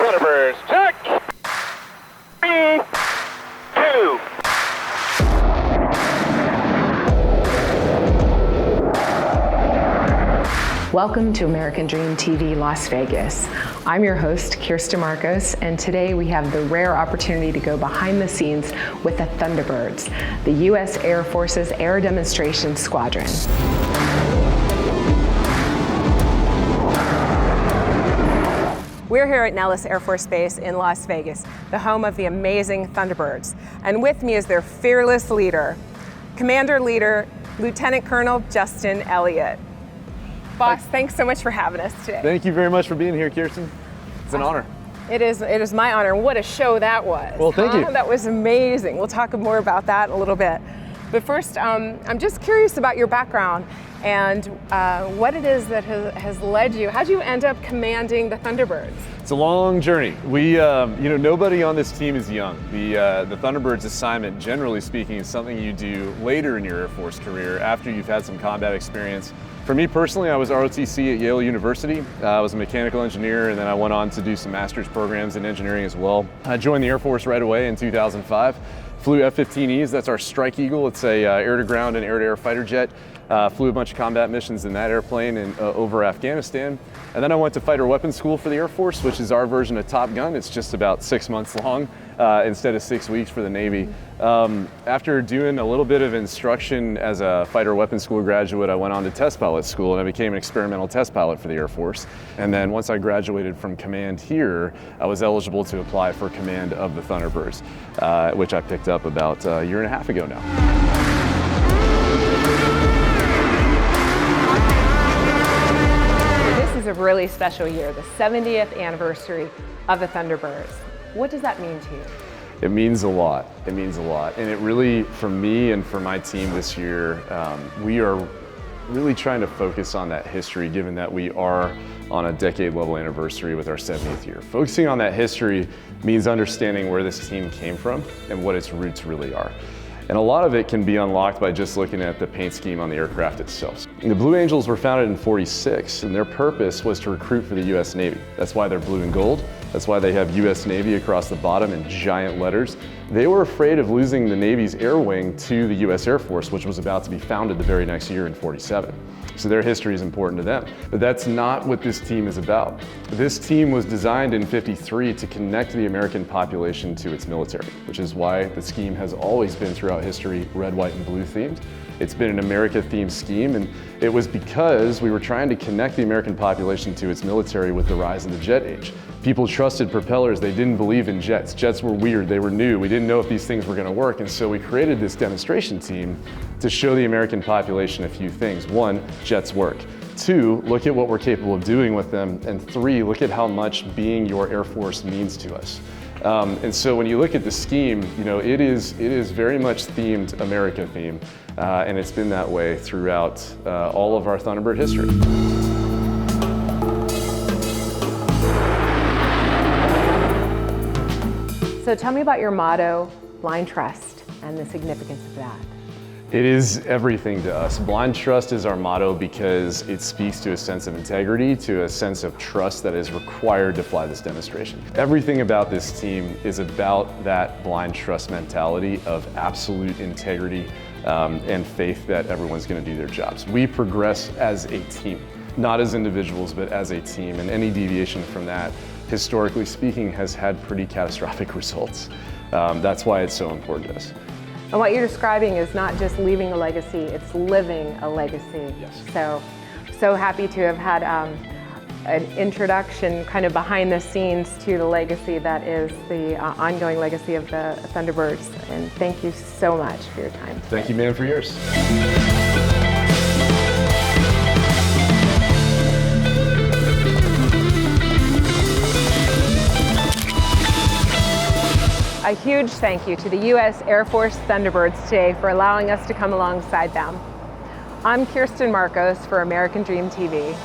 Thunderbirds, check! 3, 2. Welcome to American Dream TV Las Vegas. I'm your host, Kiersten Marcos, and today we have the rare opportunity to go behind the scenes with the Thunderbirds, the U.S. Air Force's Air Demonstration Squadron. We're here at Nellis Air Force Base in Las Vegas, the home of the amazing Thunderbirds. And with me is their fearless leader, Commander-Leader, Lieutenant Colonel Justin Elliott. Boss, thanks so much for having us today. Thank you very much for being here, Kiersten. It's an honor. It is my honor. What a show that was. Well, thank you. That was amazing. We'll talk more about that in a little bit. But first, I'm just curious about your background and what it is that has led you. How'd you end up commanding the Thunderbirds? It's a long journey. We, nobody on this team is young. The Thunderbirds assignment, generally speaking, is something you do later in your Air Force career after you've had some combat experience. For me personally, I was ROTC at Yale University. I was a mechanical engineer, and then I went on to do some master's programs in engineering as well. I joined the Air Force right away in 2005. Flew F-15Es, that's our Strike Eagle. It's a air-to-ground and air-to-air fighter jet. Flew a bunch of combat missions in that airplane over Afghanistan. And then I went to fighter weapons school for the Air Force, which is our version of Top Gun. It's just about 6 months long instead of 6 weeks for the Navy. After doing a little bit of instruction as a fighter weapons school graduate, I went on to test pilot school and I became an experimental test pilot for the Air Force. And then once I graduated from command here, I was eligible to apply for command of the Thunderbirds, which I picked up about a year and a half ago now. This is a really special year, the 70th anniversary of the Thunderbirds. What does that mean to you? It means a lot. It means a lot. And it really, for me and for my team this year, we are really trying to focus on that history, given that we are on a decade-level anniversary with our 70th year. Focusing on that history means understanding where this team came from and what its roots really are. And a lot of it can be unlocked by just looking at the paint scheme on the aircraft itself. The Blue Angels were founded in '46, and their purpose was to recruit for the U.S. Navy. That's why they're blue and gold. That's why they have U.S. Navy across the bottom in giant letters. They were afraid of losing the Navy's air wing to the U.S. Air Force, which was about to be founded the very next year in '47. So their history is important to them. But that's not what this team is about. This team was designed in '53 to connect the American population to its military, which is why the scheme has always been throughout history red, white, and blue themed. It's been an America-themed scheme, and it was because we were trying to connect the American population to its military with the rise of the jet age. People trusted propellers, they didn't believe in jets. Jets were weird, they were new, we didn't know if these things were gonna work, and so we created this demonstration team to show the American population a few things. One, jets work. Two, look at what we're capable of doing with them. And three, look at how much being your Air Force means to us. And so when you look at the scheme, it is very much themed America theme, and it's been that way throughout all of our Thunderbird history. So tell me about your motto, blind trust, and the significance of that. It is everything to us. Blind trust is our motto because it speaks to a sense of integrity, to a sense of trust that is required to fly this demonstration. Everything about this team is about that blind trust mentality of absolute integrity and faith that everyone's going to do their jobs. We progress as a team, not as individuals, but as a team, and any deviation from that, historically speaking, has had pretty catastrophic results. That's why it's so important to us. And what you're describing is not just leaving a legacy, it's living a legacy. Yes. So happy to have had an introduction kind of behind the scenes to the legacy that is the ongoing legacy of the Thunderbirds. And thank you so much for your time. Thank you, man, for yours. A huge thank you to the U.S. Air Force Thunderbirds today for allowing us to come alongside them. I'm Kiersten Marcos for American Dream TV.